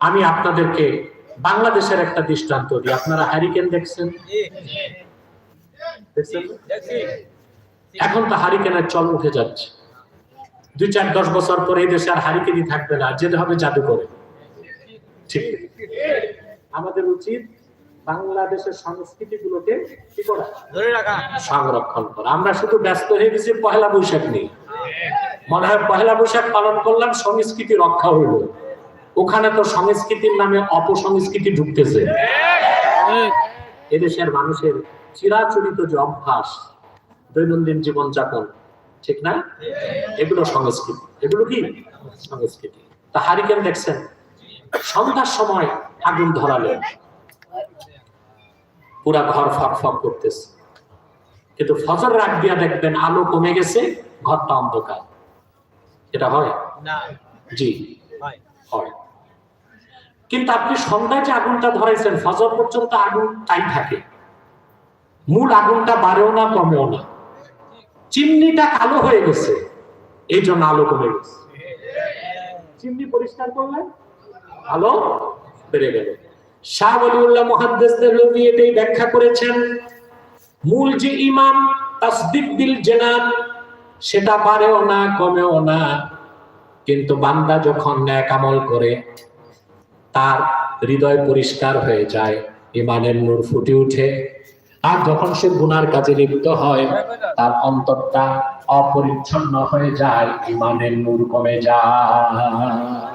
আমি আপনাদেরকে বাংলাদেশের একটা দৃষ্টান্ত দিই। আপনারা হারিকেন দেখছেন? এখন তো হারিকেনের চল উঠে যাচ্ছে। 2-4-10 বছর পরে এই দেশে আর হারিকেনই থাকবে না, যেতে হবে জাদু করে। ঠিক, আমাদের উচিত বাংলাদেশের সংস্কৃতি গুলোকে কি করা, ধরে রাখা, সংরক্ষণ করা। আমরা শুধু ব্যস্ত হয়ে গেছি পহেলা বৈশাখ নিয়ে। মনে হয় পহেলা বৈশাখ পালন করলাম, সংস্কৃতি রক্ষা হইল। ওখানে তো সংস্কৃতির নামে অপসংস্কৃতি ঢুকতেছে। এদেশের মানুষের চিরাচরিত যে অভ্যাস, দৈনন্দিন জীবনযাপন, ঠিক না? এগুলো সংস্কৃতি। এগুলো কি সংস্কৃতি? তা হারিকেন দেখছেন, সন্ধ্যার সময় আগুন ধরালো, পুরা ঘর ফকফক করতেছে, কিন্তু ফজর রাত দিয়া দেখবেন আলো কমে গেছে, ঘরটা অন্ধকার। এটা হয় না? জি হয়। কিন্তু আপনি সন্ধ্যায় যে আগুনটা ধরাইছেন, ফজর পর্যন্ত আগুন তাই থাকে, মূল আগুনটা বাড়েও না কমেও না। চিমনিটা কালো হয়ে গেছে, এই জন্য আলো কমে গেছে। চিমনি পরিষ্কার করলে আলো বেড়ে গেল। শাহ ওয়ালিউল্লাহ মুহাদ্দিস দেহলভী এটাই ব্যাখ্যা করেছেন, মূল যে ঈমান তাসদিক বিল জানান, সেটা বাড়েও না কমেও না, কিন্তু বান্দা যখন নেক আমল করে তার হৃদয় পরিষ্কার হয়ে যায়, ঈমানের নূর ফুটে ওঠে। আর যখন সে গুনার কাজে লিপ্ত হয়, তার অন্তরটা অপরিচ্ছন্ন হয়ে যায়, ঈমানের নূর কমে যায়।